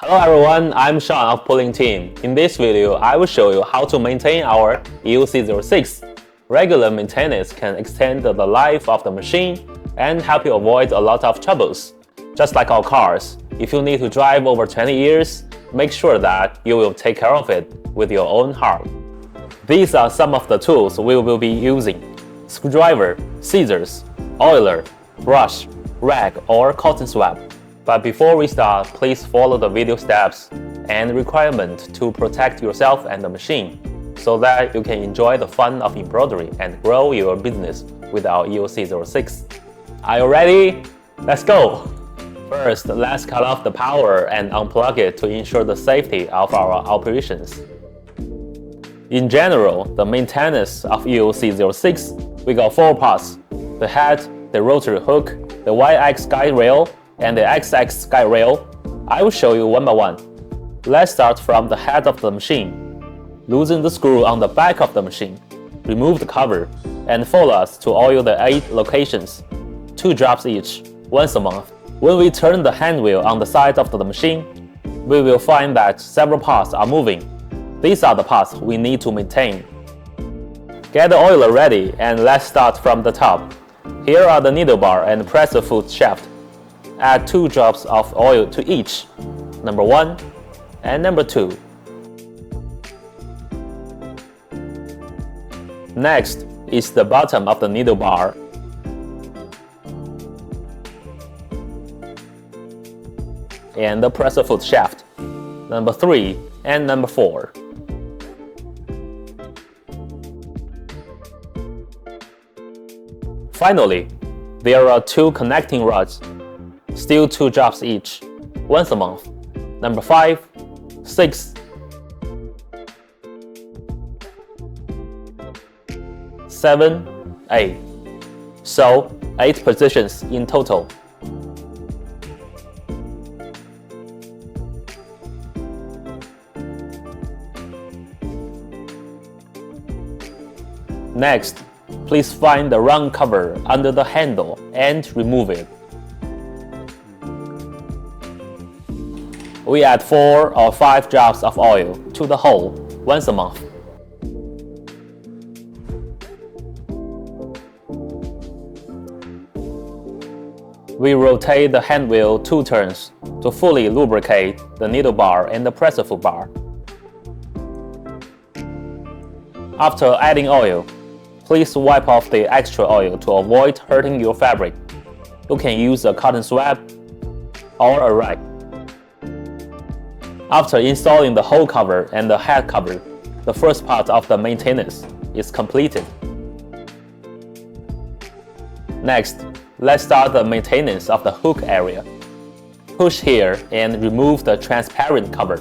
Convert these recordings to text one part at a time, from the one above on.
Hello everyone, I'm Sean of PooLin team. In this video, I will show you how to maintain our EOC06. Regular maintenance can extend the life of the machine and help you avoid a lot of troubles. Just like our cars, if you need to drive over 20 years, make sure that you will take care of it with your own heart. These are some of the tools we will be using: screwdriver, scissors, oiler, brush, rag or cotton swab. But before we start, please follow the video steps and requirement to protect yourself and the machine, so that you can enjoy the fun of embroidery and grow your business with our EOC06. Are you ready? Let's go! First, let's cut off the power and unplug it to ensure the safety of our operations. In general, the maintenance of EOC06, we got 4 parts: the head, the rotary hook, the Y-axis guide rail, and the X-axis guide rail. I will show you one by one. Let's start from the head of the machine. Loosen the screw on the back of the machine. Remove the cover and follow us to oil the 8 locations, 2 drops each, once a month. When we turn the hand wheel on the side of the machine, we will find that several parts are moving. These are the parts we need to maintain. Get the oiler ready and let's start from the top. Here are the needle bar and presser foot shaft. Add 2 drops of oil to each, number 1 and number 2. Next is the bottom of the needle bar. And the presser foot shaft, number 3 and number 4. Finally, there are 2 connecting rods, still 2 drops each, once a month, number 5, 6, 7, 8. So 8 positions in total. Next, please find the round cover under the handle and remove it. We add 4 or 5 drops of oil to the hole once a month. We rotate the hand wheel 2 turns to fully lubricate the needle bar and the presser foot bar. After adding oil, please wipe off the extra oil to avoid hurting your fabric. You can use a cotton swab or a rag. After installing the hole cover and the head cover, the first part of the maintenance is completed. Next, let's start the maintenance of the hook area. Push here and remove the transparent cover.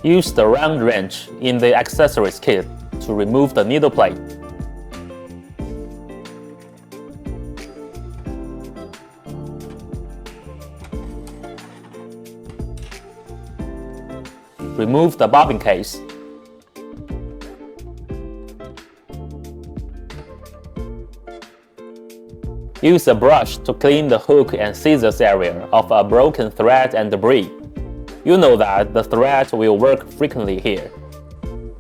Use the round wrench in the accessories kit to remove the needle plate. Remove the bobbin case. Use a brush to clean the hook and scissors area of a broken thread and debris. You know that the thread will work frequently here.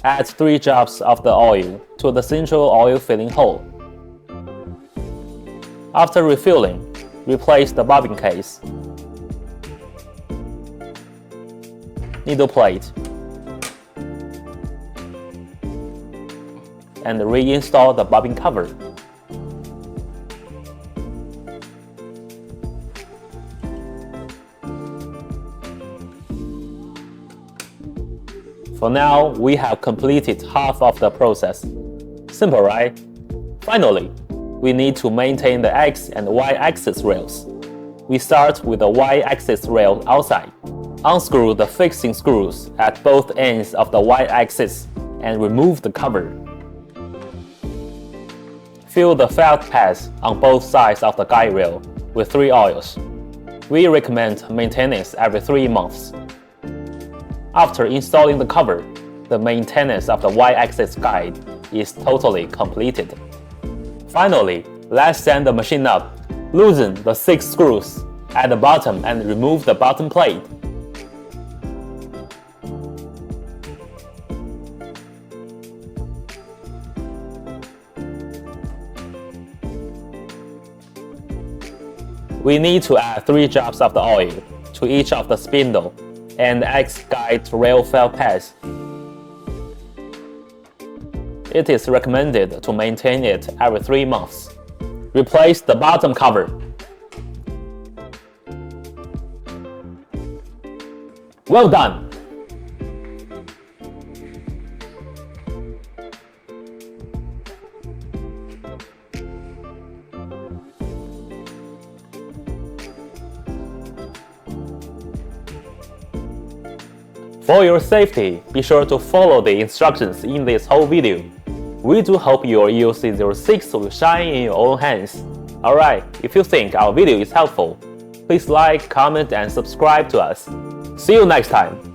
Add 3 drops of the oil to the central oil filling hole. After refilling, replace the bobbin case, needle plate, and reinstall the bobbin cover. For now, we have completed half of the process. Simple, right? Finally, we need to maintain the X and Y-axis rails. We start with the Y-axis rail outside. Unscrew the fixing screws at both ends of the Y-axis and remove the cover. Fill the felt pads on both sides of the guide rail with 3 oils. We recommend maintenance every 3 months. After installing the cover, the maintenance of the Y-axis guide is totally completed. Finally, let's stand the machine up. Loosen the 6 screws at the bottom and remove the bottom plate. We need to add 3 drops of the oil to each of the spindle and X-guide rail fell pads. It is recommended to maintain it every 3 months. Replace the bottom cover. Well done! For your safety, be sure to follow the instructions in this whole video. We do hope your EOC06 will shine in your own hands. Alright, if you think our video is helpful, please like, comment and subscribe to us. See you next time!